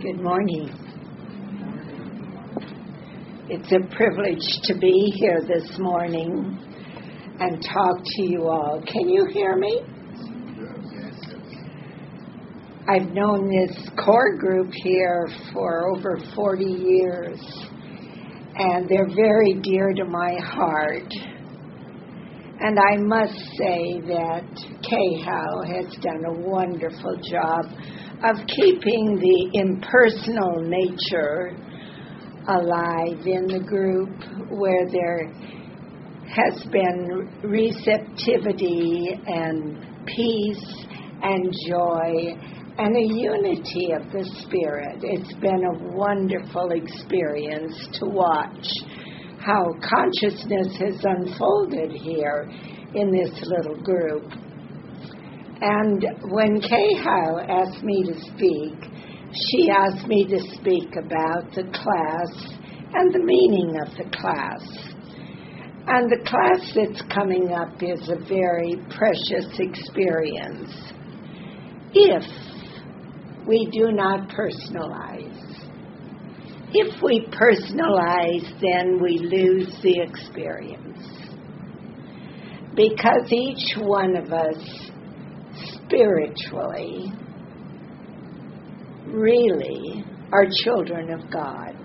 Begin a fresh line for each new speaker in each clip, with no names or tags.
Good morning. It's a privilege to be here this morning and talk to you all. Can you hear me? I've known this core group here for over 40 years, and they're very dear to my heart. And I must say that K-How has done a wonderful job of keeping the impersonal nature alive in the group, where there has been receptivity and peace and joy and a unity of the Spirit. It's been a wonderful experience to watch how consciousness has unfolded here in this little group. And when K-How asked me to speak, she asked me to speak about the class and the meaning of the class. And the class that's coming up is a very precious experience if we do not personalize. If we personalize, then we lose the experience. Because each one of us spiritually really are children of God,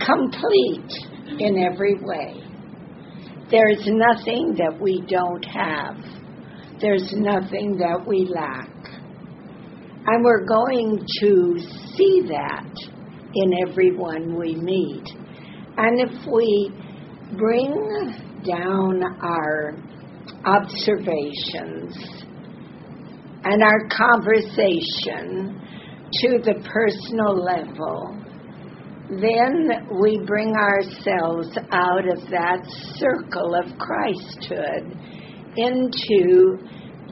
complete in every way. There's nothing that we don't have. There's nothing that we lack. And we're going to see that in everyone we meet. And if we bring down our observations and our conversation to the personal level, then we bring ourselves out of that circle of Christhood into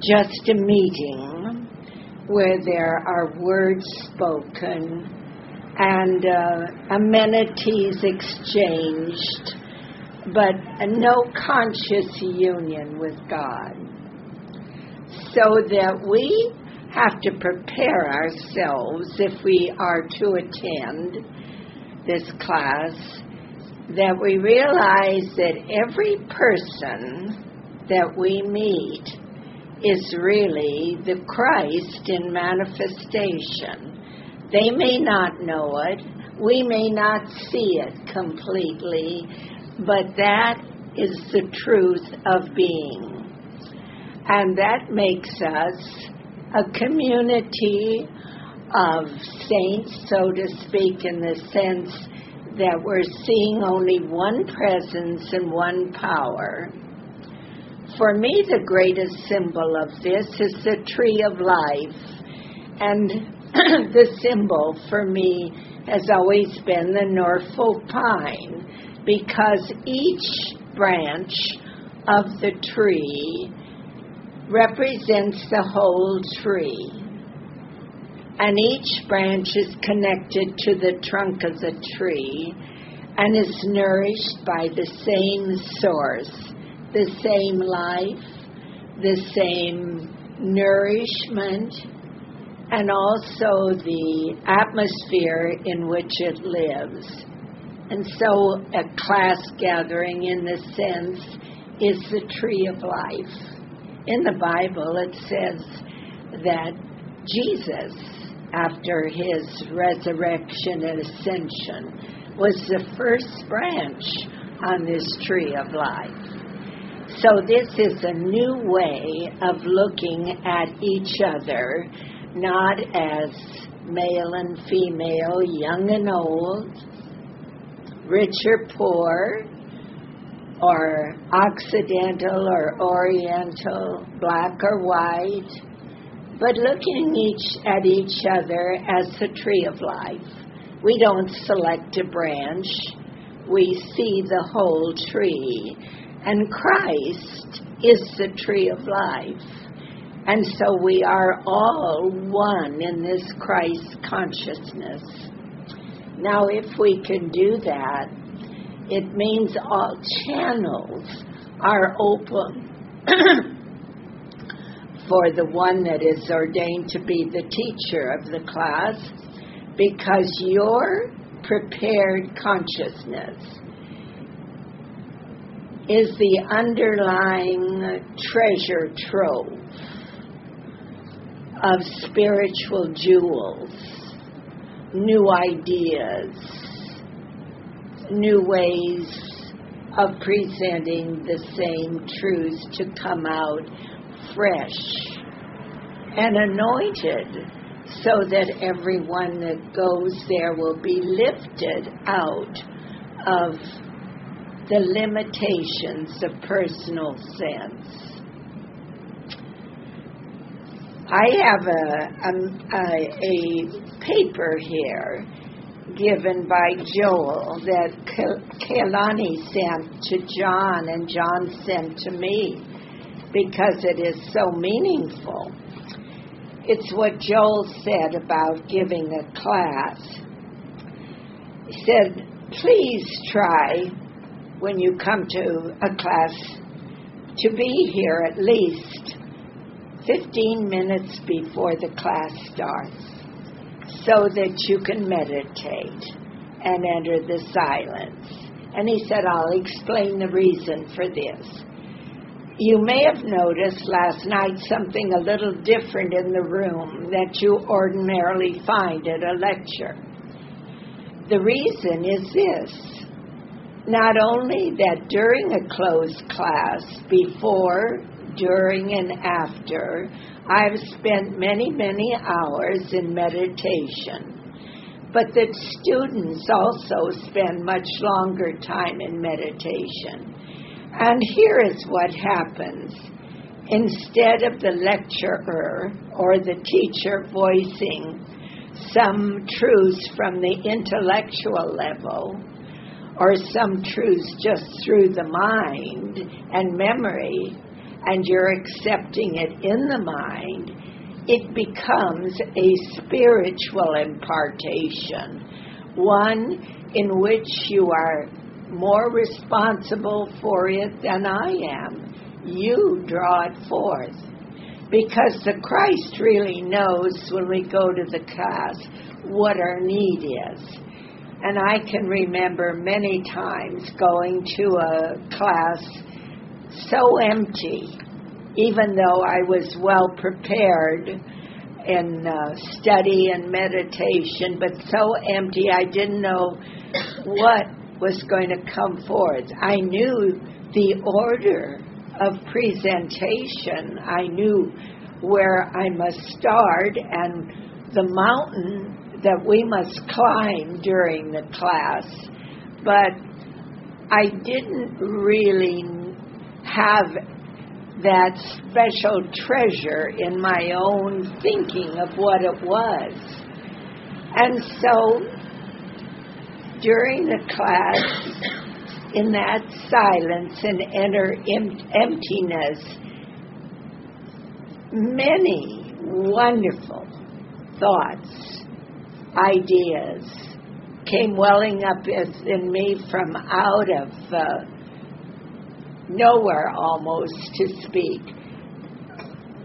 just a meeting where there are words spoken and amenities exchanged, but no conscious union with God. So that we have to prepare ourselves, if we are to attend this class, that we realize that every person that we meet is really the Christ in manifestation. They may not know it, we may not see it completely, but that is the truth of being. And that makes us a community of saints, so to speak, in the sense that we're seeing only one presence and one power. For me, the greatest symbol of this is the tree of life. And the symbol for me has always been the Norfolk pine, because each branch of the tree represents the whole tree. And each branch is connected to the trunk of the tree and is nourished by the same source, the same life, the same nourishment, and also the atmosphere in which it lives. And so a class gathering, in this sense, is the tree of life. In the Bible, it says that Jesus, after his resurrection and ascension, was the first branch on this tree of life. So this is a new way of looking at each other, not as male and female, young and old, rich or poor, or Occidental or Oriental, black or white, but looking at each other as the tree of life. We don't select a branch. We see the whole tree. And Christ is the tree of life. And so we are all one in this Christ consciousness. Now, if we can do that, it means all channels are open for the one that is ordained to be the teacher of the class because your prepared consciousness is the underlying treasure trove of spiritual jewels, new ideas, new ways of presenting the same truths to come out fresh and anointed, so that everyone that goes there will be lifted out of the limitations of personal sense. I have a paper here given by Joel that Kailani sent to John and John sent to me because it is so meaningful. It's what Joel said about giving a class. He said, please try, when you come to a class, to be here at least 15 minutes before the class starts, so that you can meditate and enter the silence. And he said, I'll explain the reason for this. You may have noticed last night something a little different in the room that you ordinarily find at a lecture. The reason is this: not only that during a closed class, before, during, and after, I've spent many, many hours in meditation, but that students also spend much longer time in meditation. And here is what happens. Instead of the lecturer or the teacher voicing some truths from the intellectual level, or some truths just through the mind and memory, and you're accepting it in the mind, it becomes a spiritual impartation, one in which you are more responsible for it than I am. You draw it forth. Because the Christ really knows when we go to the class what our need is. And I can remember many times going to a class so empty, even though I was well prepared in study and meditation, but so empty I didn't know what was going to come forth. I knew the order of presentation. I knew where I must start and the mountain that we must climb during the class, but I didn't really have that special treasure in my own thinking of what it was. And so during the class, in that silence and inner emptiness, many wonderful thoughts, ideas came welling up in me from out of nowhere almost, to speak.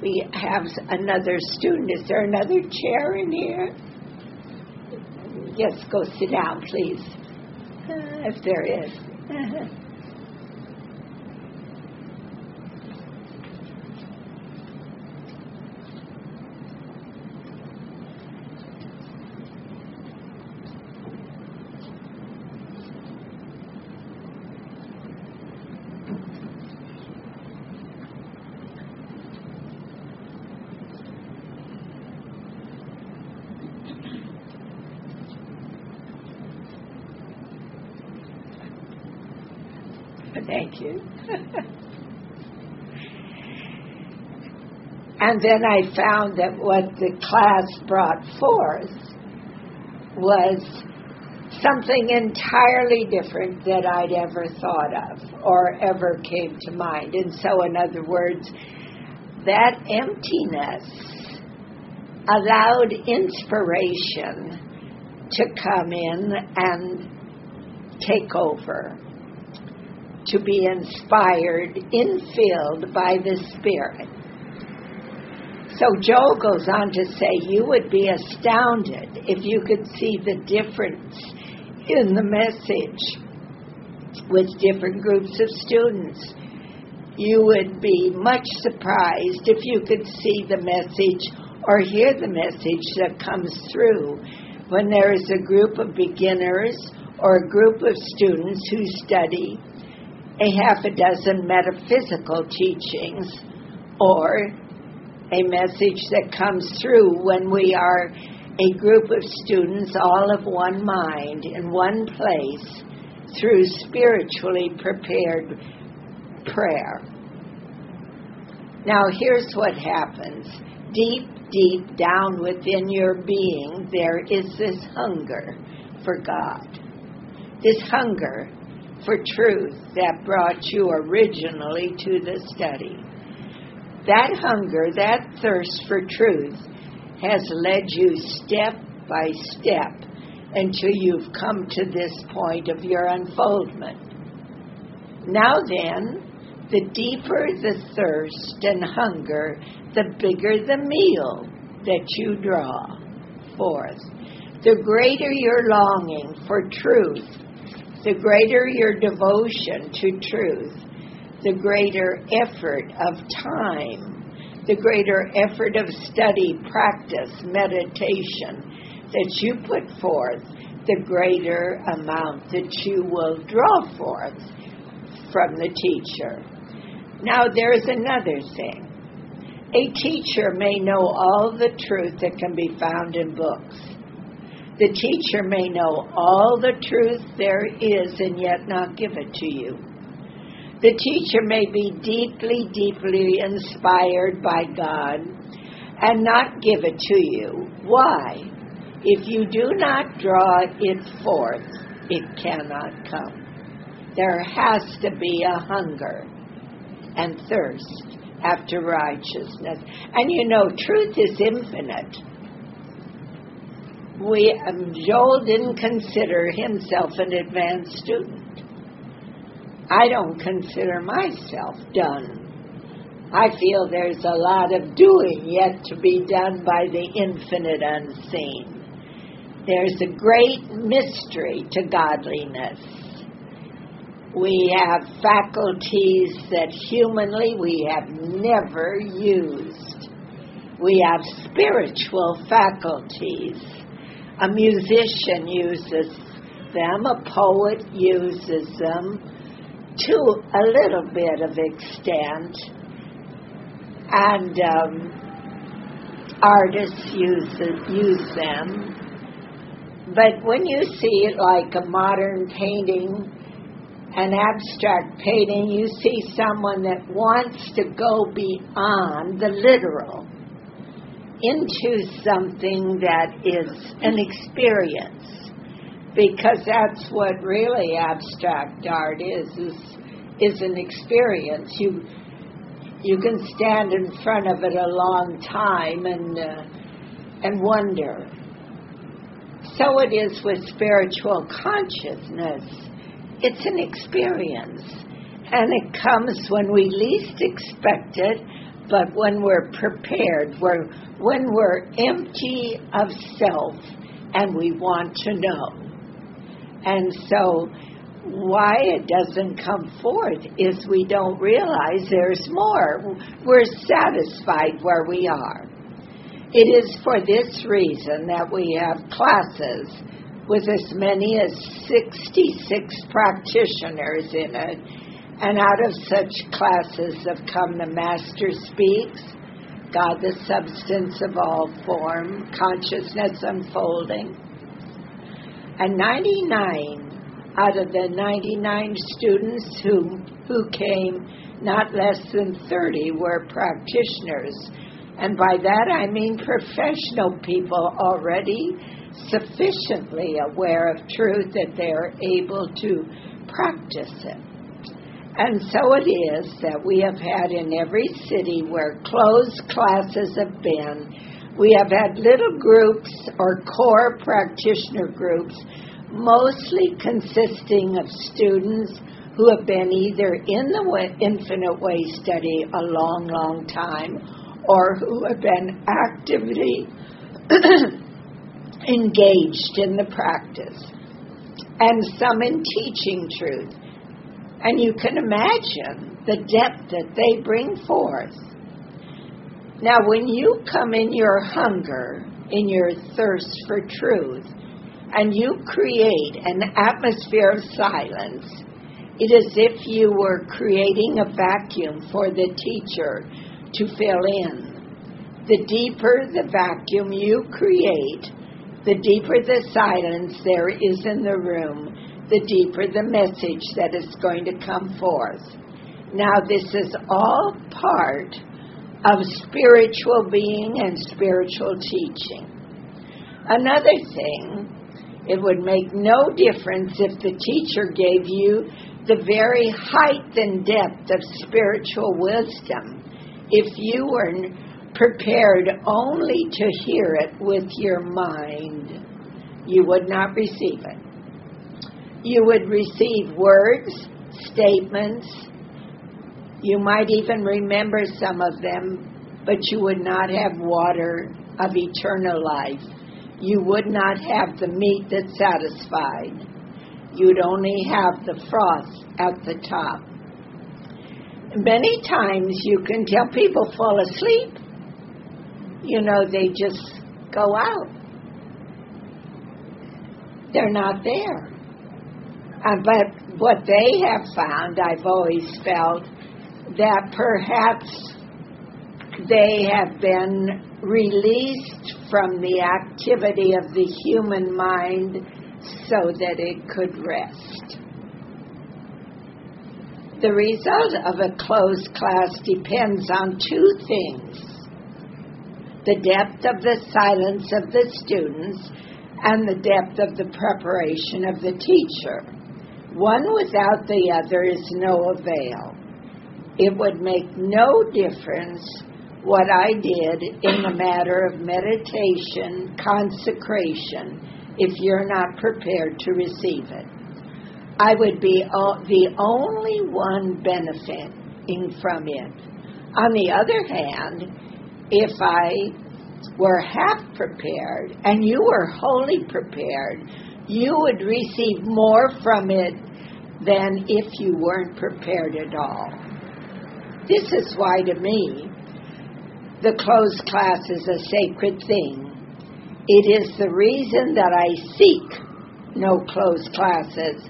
We have another student. Is there another chair in here? Yes, go sit down, please. If there is. Thank you. And then I found that what the class brought forth was something entirely different that I'd ever thought of or ever came to mind. And so, in other words, that emptiness allowed inspiration to come in and take over, to be inspired, infilled by the Spirit. So Joel goes on to say, you would be astounded if you could see the difference in the message with different groups of students. You would be much surprised if you could see the message or hear the message that comes through when there is a group of beginners or a group of students who study a half a dozen metaphysical teachings, or a message that comes through when we are a group of students all of one mind in one place through spiritually prepared prayer. Now here's what happens. Deep down within your being, there is this hunger for God. This hunger for truth that brought you originally to the study. That hunger, that thirst for truth has led you step by step until you've come to this point of your unfoldment. Now then, the deeper the thirst and hunger, the bigger the meal that you draw forth. The greater your longing for truth, the greater your devotion to truth, the greater effort of time, the greater effort of study, practice, meditation that you put forth, the greater amount that you will draw forth from the teacher. Now there's another thing. A teacher may know all the truth that can be found in books. The teacher may know all the truth there is and yet not give it to you. The teacher may be deeply inspired by God and not give it to you. Why? If you do not draw it forth, it cannot come. There has to be a hunger and thirst after righteousness. And you know, truth is infinite. Joel didn't consider himself an advanced student. I don't consider myself done. I feel there's a lot of doing yet to be done by the infinite unseen. There's a great mystery to godliness. We have faculties that humanly we have never used. We have spiritual faculties. A musician uses them, a poet uses them to a little bit of extent, and artists use them. But when you see it like a modern painting, an abstract painting, you see someone that wants to go beyond the literal into something that is an experience, because that's what really abstract art is an experience. You can stand in front of it a long time and wonder. So it is with spiritual consciousness. It's an experience, and it comes when we least expect it, but when we're prepared, when we're empty of self and we want to know. And so why it doesn't come forth is we don't realize there's more. We're satisfied where we are. It is for this reason that we have classes with as many as 66 practitioners in it. And out of such classes have come the Master Speaks, God the Substance of All Form, Consciousness Unfolding. And 99 out of the 99 students who came, not less than 30 were practitioners. And by that I mean professional people already sufficiently aware of truth that they are able to practice it. And so it is that we have had in every city where closed classes have been, we have had little groups or core practitioner groups, mostly consisting of students who have been either in the Infinite Way study a long time, or who have been actively engaged in the practice, and some in teaching truth. And you can imagine the depth that they bring forth. Now, when you come in your hunger, in your thirst for truth, and you create an atmosphere of silence, it is as if you were creating a vacuum for the teacher to fill in. The deeper the vacuum you create, the deeper the silence there is in the room, the deeper the message that is going to come forth. Now, this is all part of spiritual being and spiritual teaching. Another thing, it would make no difference if the teacher gave you the very height and depth of spiritual wisdom. If you were prepared only to hear it with your mind, you would not receive it. You would receive words, statements. You might even remember some of them, but you would not have water of eternal life. You would not have the meat that satisfied. You'd only have the froth at the top. Many times you can tell people fall asleep. You know, they just go out. They're not there. But what they have found, I've always felt, that perhaps they have been released from the activity of the human mind so that it could rest. The result of a closed class depends on two things: the depth of the silence of the students and the depth of the preparation of the teacher. One without the other is no avail. It would make no difference what I did in the matter of meditation, consecration, if you're not prepared to receive it. I would be the only one benefiting from it. On the other hand, if I were half prepared and you were wholly prepared, you would receive more from it than if you weren't prepared at all. This is why, to me, the closed class is a sacred thing. It is the reason that I seek no closed classes.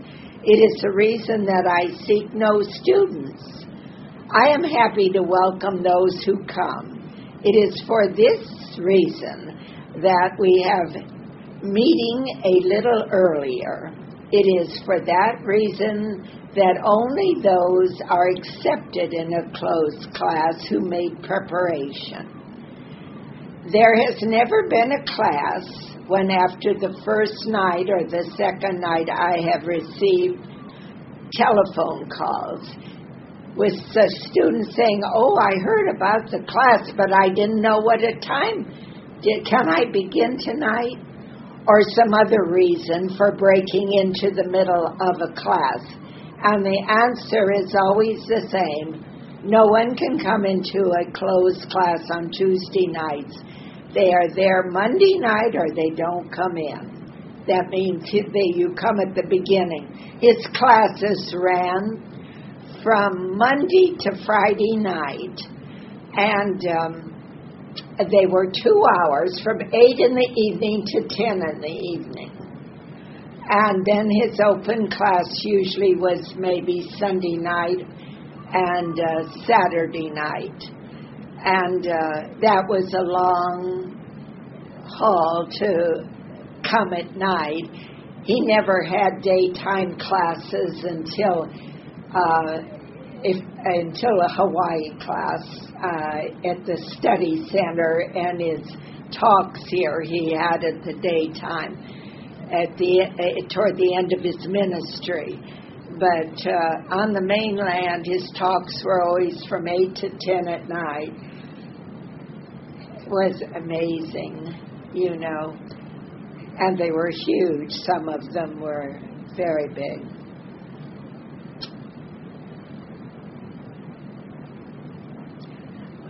It is the reason that I seek no students. I am happy to welcome those who come. It is for this reason that we have meeting a little earlier. It is for that reason that only those are accepted in a closed class who made preparation. There has never been a class when after the first night or the second night I have received telephone calls with the students saying, "Oh, I heard about the class, but I didn't know what time. Can I begin tonight?" Or some other reason for breaking into the middle of a class. And the answer is always the same. No one can come into a closed class on Tuesday nights. They are there Monday night or they don't come in. That means you come at the beginning. His classes ran from Monday to Friday night, and they were 2 hours, from 8 in the evening to 10 in the evening. And then his open class usually was maybe Sunday night and Saturday night. And that was a long haul to come at night. He never had daytime classes until a Hawaii class at the study center, and his talks here he had at the daytime toward the end of his ministry. But on the mainland, his talks were always from 8 to 10 at night. It was amazing, you know. And they were huge. Some of them were very big.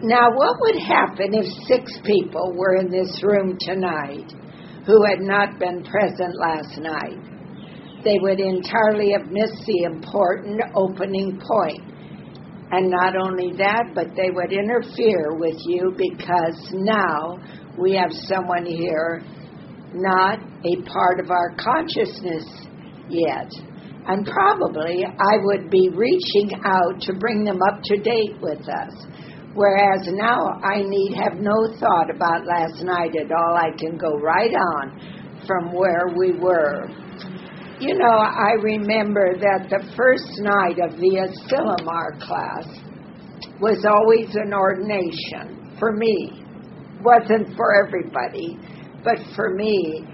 Now, what would happen if 6 people were in this room tonight who had not been present last night? They would entirely have missed the important opening point. And not only that, but they would interfere with you because now we have someone here not a part of our consciousness yet. And probably I would be reaching out to bring them up to date with us. Whereas now I need have no thought about last night at all. I can go right on from where we were. You know, I remember that the first night of the Asilomar class was always an ordination for me. Wasn't for everybody, but for me.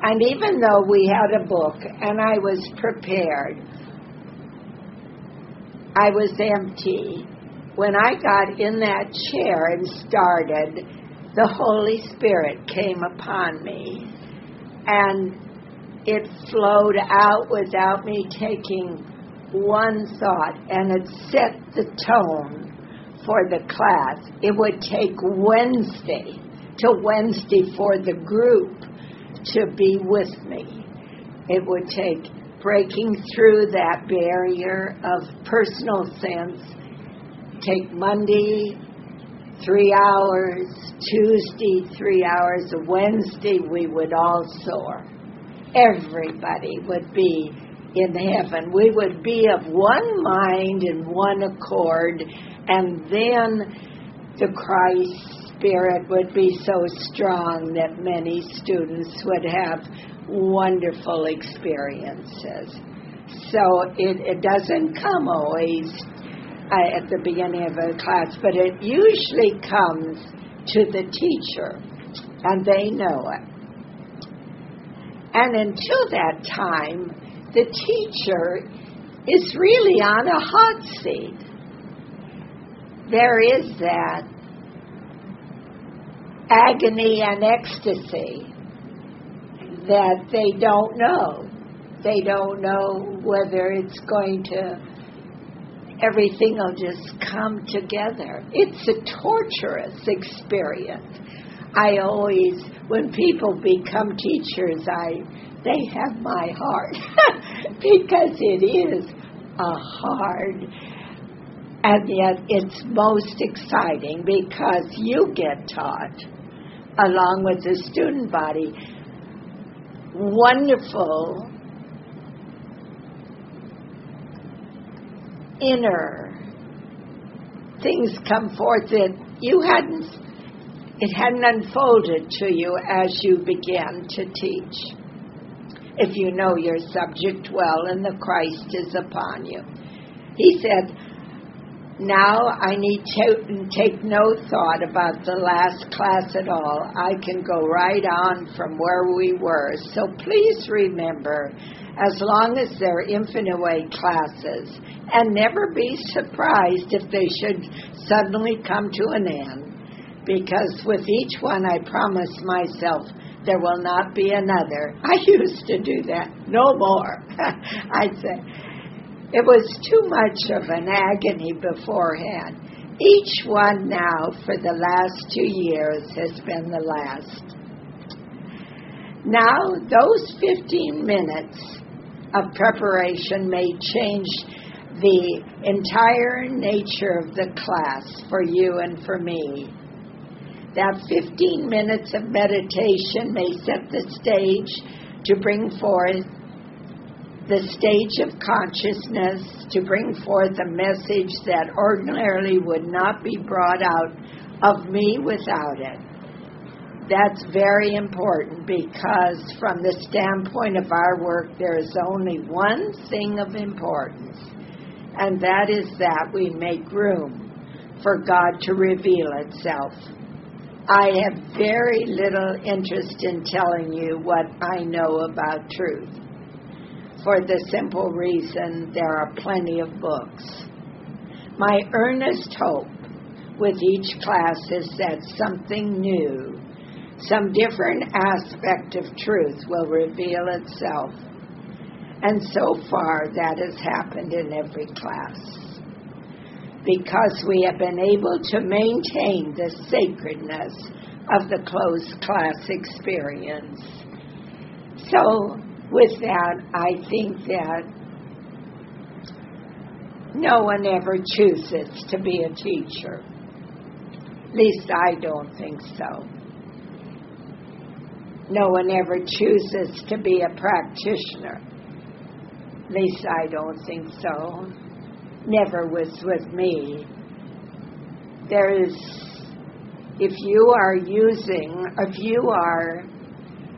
And even though we had a book and I was prepared, I was empty. When I got in that chair and started, the Holy Spirit came upon me. And it flowed out without me taking one thought, and it set the tone for the class. It would take Wednesday for the group to be with me. It would take breaking through that barrier of personal sense. Take Monday, 3 hours, Tuesday, 3 hours, Wednesday we would all soar. Everybody would be in heaven. We would be of one mind and one accord, and then the Christ Spirit would be so strong that many students would have wonderful experiences. So it doesn't come always at the beginning of a class, but it usually comes to the teacher, and they know it. And until that time, the teacher is really on a hot seat. There is that agony and ecstasy that they don't know. They don't know whether it's going to, everything will just come together. It's a torturous experience. I always, when people become teachers, they have my heart because it is a hard, and yet it's most exciting because you get taught, along with the student body, wonderful inner things come forth that it hadn't unfolded to you as you began to teach. If you know your subject well and the Christ is upon you. He said, now I need to take no thought about the last class at all. I can go right on from where we were. So please remember, as long as they're infinite way classes, and never be surprised if they should suddenly come to an end. Because with each one I promised myself there will not be another. I used to do that. No more. I'd say it was too much of an agony beforehand. Each one now for the last 2 years has been the last. Now those 15 minutes of preparation may change the entire nature of the class for you and for me. That 15 minutes of meditation may set the stage to bring forth the stage of consciousness, to bring forth a message that ordinarily would not be brought out of me without it. That's very important because from the standpoint of our work, there is only one thing of importance, and that is that we make room for God to reveal itself. I have very little interest in telling you what I know about truth, for the simple reason there are plenty of books. My earnest hope with each class is that something new, some different aspect of truth will reveal itself. And so far that has happened in every class. because we have been able to maintain the sacredness of the closed class experience. So with that, I think that no one ever chooses to be a teacher. At least I don't think so. No one ever chooses to be a practitioner. At least I don't think so. Never was with me. If you are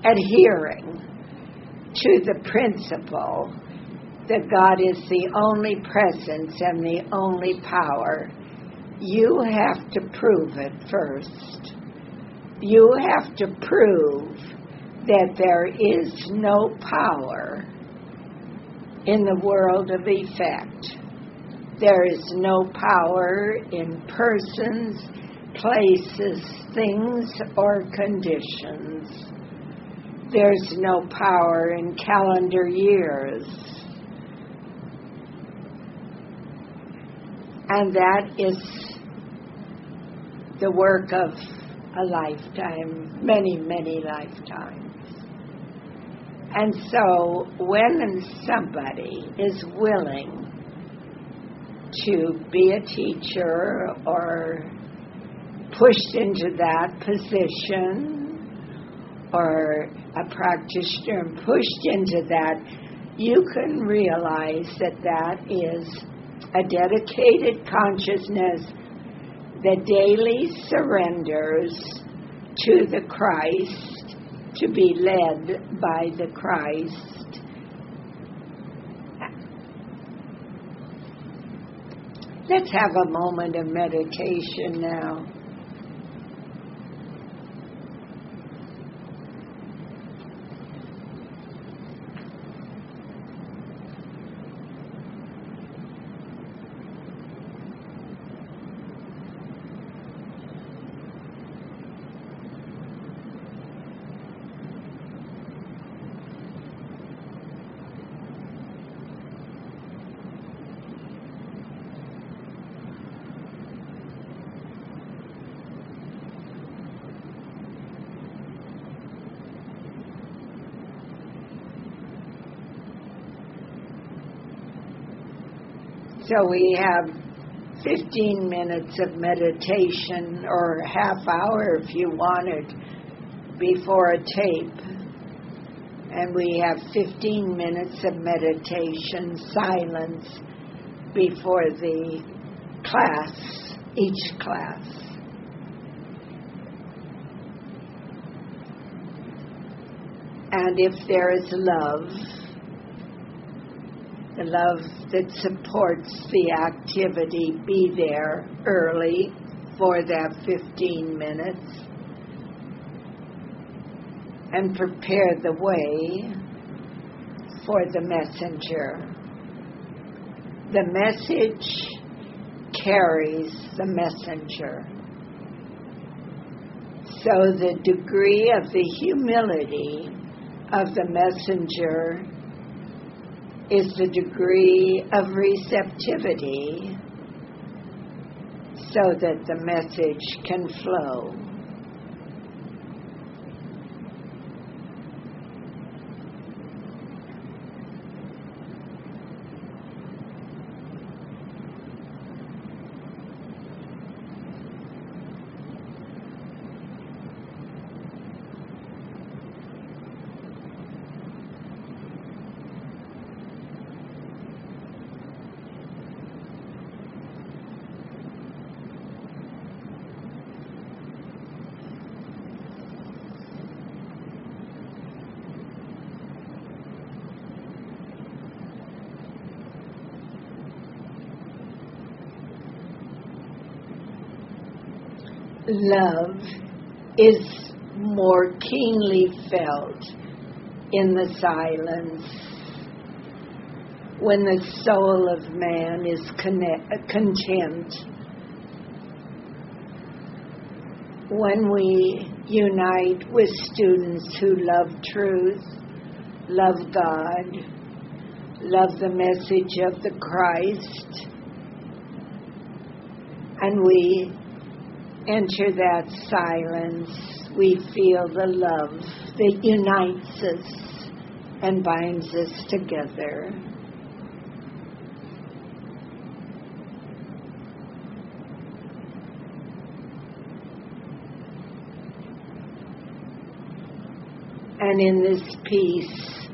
adhering to the principle that God is the only presence and the only power, you have to prove it first. You have to prove that there is no power in the world of effect. There is no power in persons, places, things, or conditions. There's no power in calendar years. And that is the work of a lifetime, many, many lifetimes. And so when somebody is willing to be a teacher or pushed into that position, or a practitioner and pushed into that, you can realize that that is a dedicated consciousness that daily surrenders to the Christ, to be led by the Christ. Let's have a moment of meditation now. So we have 15 minutes of meditation, or a half hour if you wanted, before a tape. And we have 15 minutes of meditation, silence, before the class, each class. And if there is love, the love that supports the activity, be there early for that 15 minutes and prepare the way for the messenger. The message carries the messenger. So the degree of the humility of the messenger is the degree of receptivity, so that the message can flow. Love is more keenly felt in the silence, when the soul of man is content, when we unite with students who love truth, love God, love the message of the Christ, And we enter that silence. We feel the love that unites us and binds us together. And in this peace,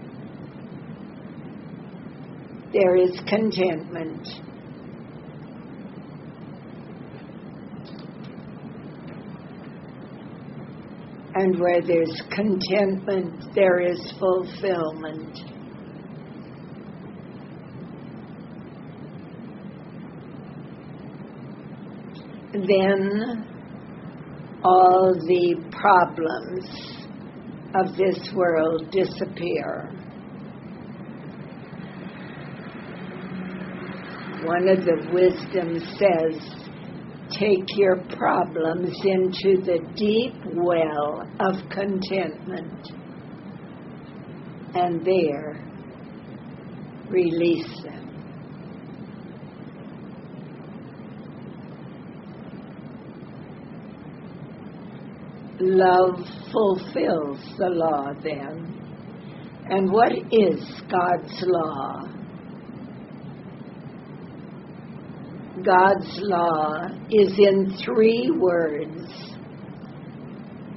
there is contentment. And where there's contentment, there is fulfillment. Then all the problems of this world disappear. One of the wisdoms says, take your problems into the deep well of contentment, and there release them. Love fulfills the law then. And what is God's law? God's law is in 3 words.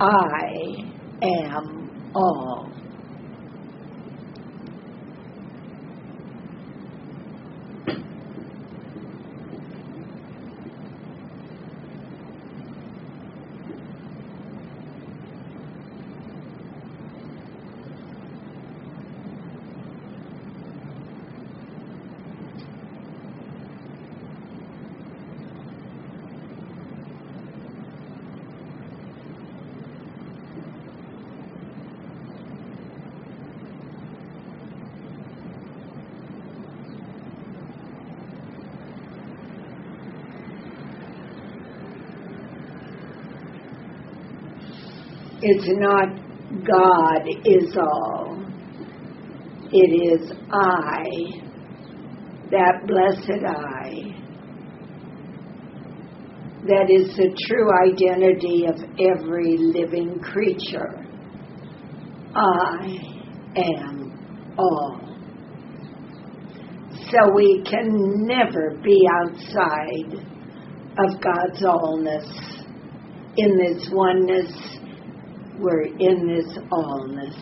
I am all. It's not God is all. It is I, that blessed I, that is the true identity of every living creature. I am all. So we can never be outside of God's allness. In this oneness, we're in this allness.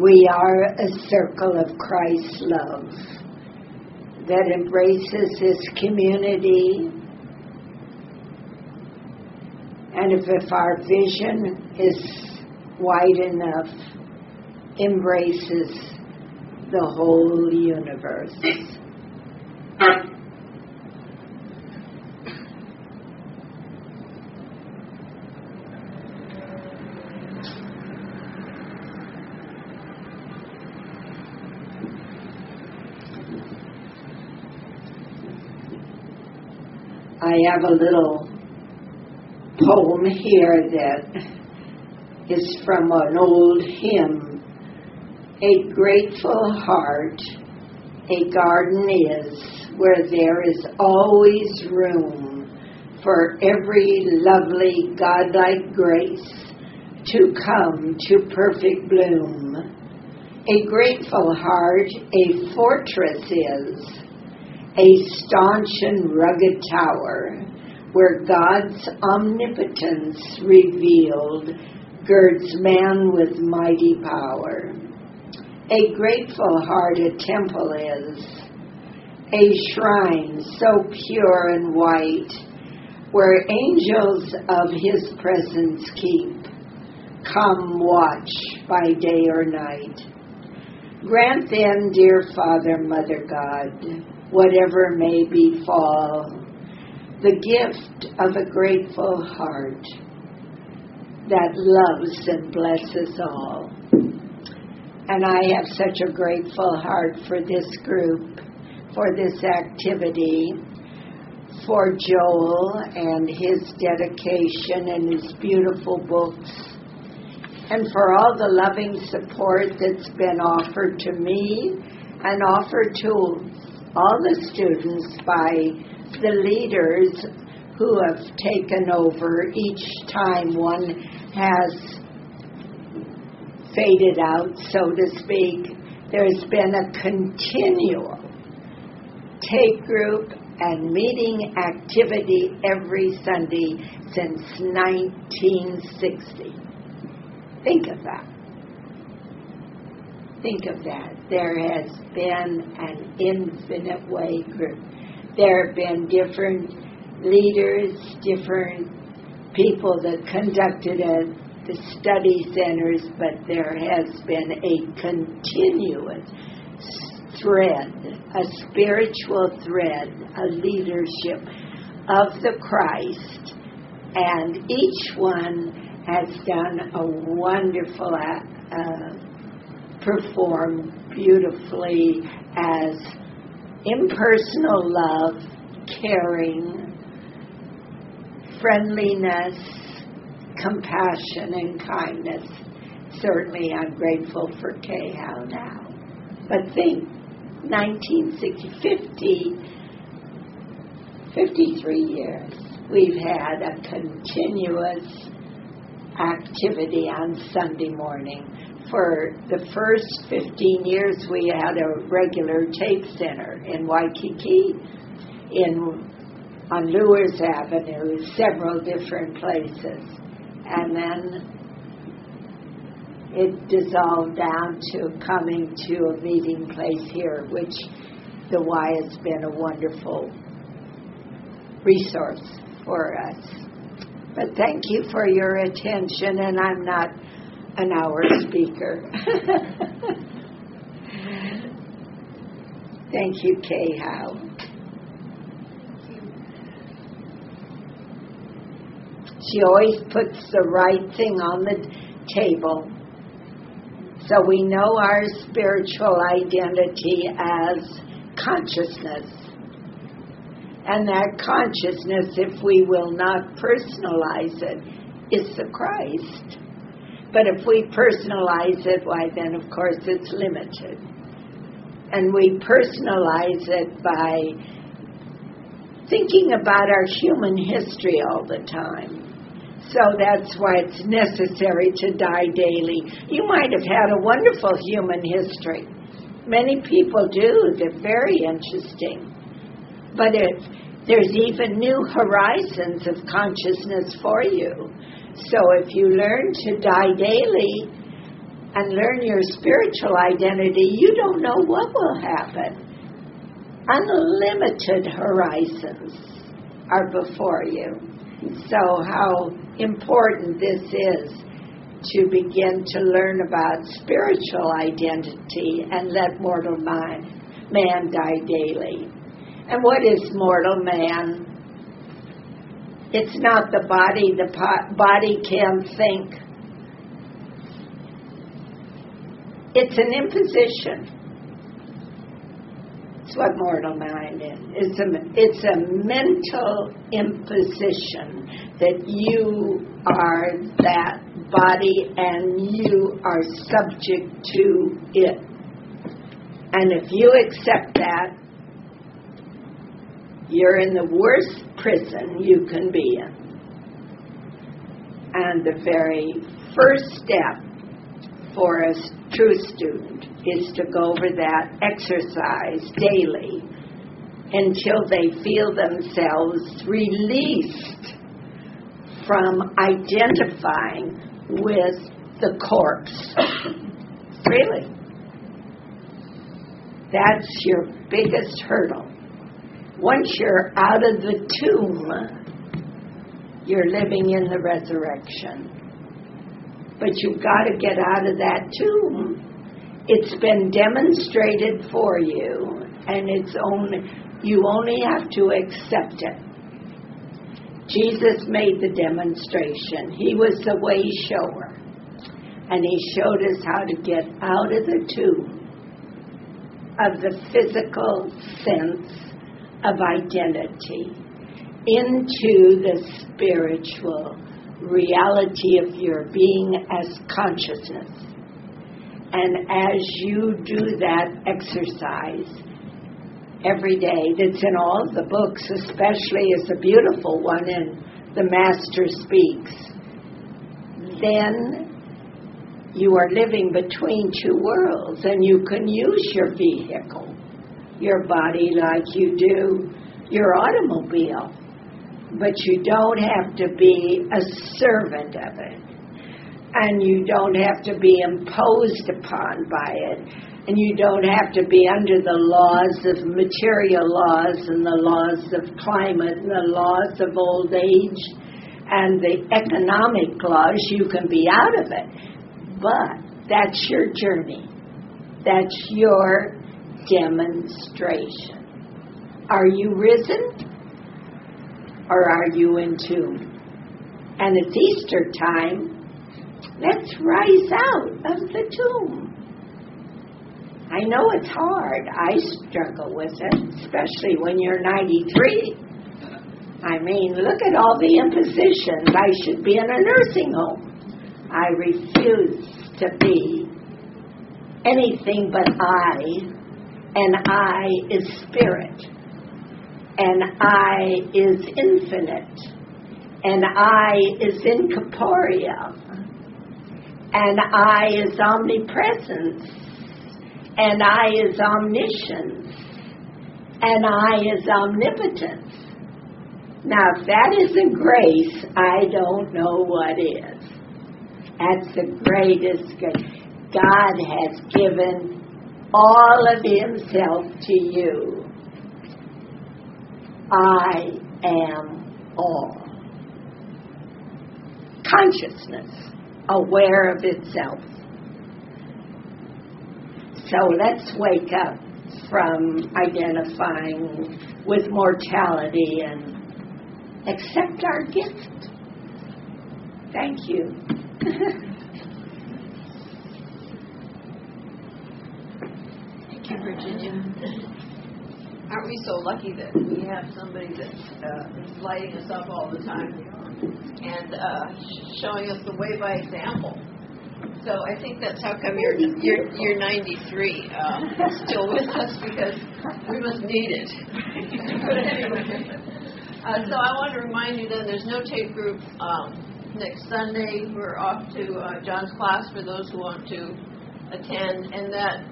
We are a circle of Christ's love. that embraces his community. And if our vision is wide enough, embraces the whole universe. I have a little poem here that is from an old hymn. A grateful heart, a garden is, where there is always room for every lovely godlike grace to come to perfect bloom. A grateful heart, a fortress is, a staunch and rugged tower, where God's omnipotence revealed girds man with mighty power. A grateful heart a temple is, a shrine so pure and white, where angels of his presence keep, come watch by day or night. Grant then, dear Father, Mother God, whatever may befall, the gift of a grateful heart that loves and blesses all. And I have such a grateful heart for this group, for this activity, for Joel and his dedication and his beautiful books, and for all the loving support that's been offered to me and offered to all the students by the leaders who have taken over each time one has faded out, so to speak. There's been a continual take group and meeting activity every Sunday since 1960. Think of that. Think of that. There has been an infinite way group. There have been different leaders, different people that conducted the study centers, but there has been a continuous thread, a spiritual thread, a leadership of the Christ, and each one has done a wonderful, performed beautifully as impersonal love, caring, friendliness, compassion, and kindness. Certainly I'm grateful for KHOW now. But think, 1960, 53 years, we've had a continuous activity on Sunday morning. For the first 15 years, we had a regular tape center in Waikiki, on Lewis Avenue, several different places. And then it dissolved down to coming to a meeting place here, which the Y has been a wonderful resource for us. But thank you for your attention, and I'm not an hour speaker. Thank you, KHOW. She always puts the right thing on the table. So we know our spiritual identity as consciousness. And that consciousness, if we will not personalize it, is the Christ. But if we personalize it, why then, of course, it's limited. And we personalize it by thinking about our human history all the time. So that's why it's necessary to die daily. You might have had a wonderful human history. Many people do. They're very interesting. But there's even new horizons of consciousness for you. So if you learn to die daily and learn your spiritual identity, you don't know what will happen. unlimited horizons are before you. So how important this is to begin to learn about spiritual identity and let mortal man die daily. And what is mortal man? It's not the body. The body can't think. It's an imposition. It's what mortal mind is. It's a mental imposition that you are that body and you are subject to it. And if you accept that, you're in the worst prison you can be in. And the very first step for a true student is to go over that exercise daily until they feel themselves released from identifying with the corpse. Really. That's your biggest hurdle. Once you're out of the tomb, you're living in the resurrection. But you've got to get out of that tomb. It's been demonstrated for you, and you only have to accept it. Jesus made the demonstration. He was the way shower, and he showed us how to get out of the tomb of the physical sense of identity into the spiritual reality of your being as consciousness. And as you do that exercise every day, that's in all the books, especially as a beautiful one in The Master Speaks, then you are living between two worlds, and you can use your vehicle, your body, like you do your automobile. But you don't have to be a servant of it. And you don't have to be imposed upon by it. And you don't have to be under the laws of material laws and the laws of climate and the laws of old age and the economic laws. You can be out of it. But that's your journey. That's your demonstration. Are you risen? Or are you in tomb? And it's Easter time. Let's rise out of the tomb. I know it's hard. I struggle with it, especially when you're 93. I mean, look at all the impositions. I should be in a nursing home. I refuse to be anything but I, and I is spirit. And I is infinite, and I is incorporeal, and I is omnipresence, and I is omniscience, and I is omnipotence. Now, if that isn't grace, I don't know what is. That's the greatest grace. God has given all of himself to you. I am all. Consciousness, aware of itself. So let's wake up from identifying with mortality and accept our gift. Thank you.
Thank you, Virginia. Aren't we so lucky that we have somebody that is lighting us up all the time and showing us the way by example? So I think that's how come you're 93 still with us, because we must need it. But anyway, so I want to remind you that there's no tape group next Sunday. We're off to John's class for those who want to attend, and that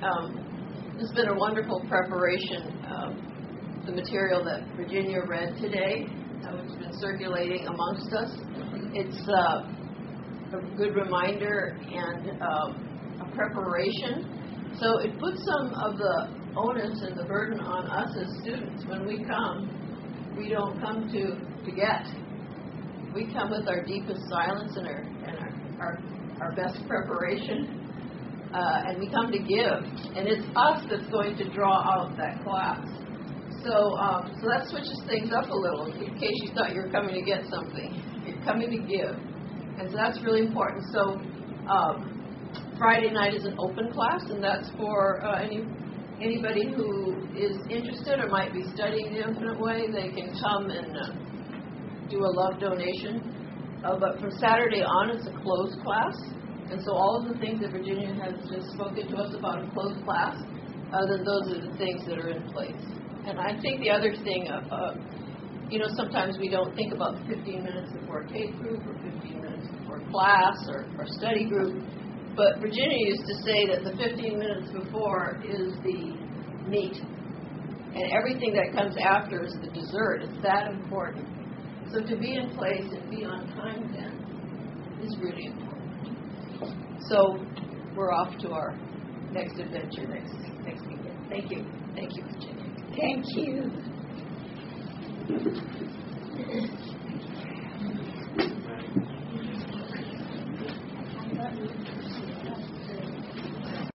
it's been a wonderful preparation. The material that Virginia read today, which has been circulating amongst us, it's a good reminder and a preparation So it puts some of the onus and the burden on us as students. When we come, we don't come to get. We come with our deepest silence and our best preparation. And we come to give. And it's us that's going to draw out that class. So that switches things up a little. In case you thought you were coming to get something, you're coming to give. And so that's really important. So Friday night is an open class, and that's for anybody who is interested or might be studying the Infinite Way. They can come and do a love donation. But from Saturday on, it's a closed class. And so all of the things that Virginia has just spoken to us about in closed class, then those are the things that are in place. And I think the other thing, sometimes we don't think about 15 minutes before tape group or 15 minutes before class or study group. But Virginia used to say that the 15 minutes before is the meat. And everything that comes after is the dessert. It's that important. So to be in place and be on time then is really important. So we're off to our next adventure next weekend. Thank you. Thank you, Virginia.
Thank you.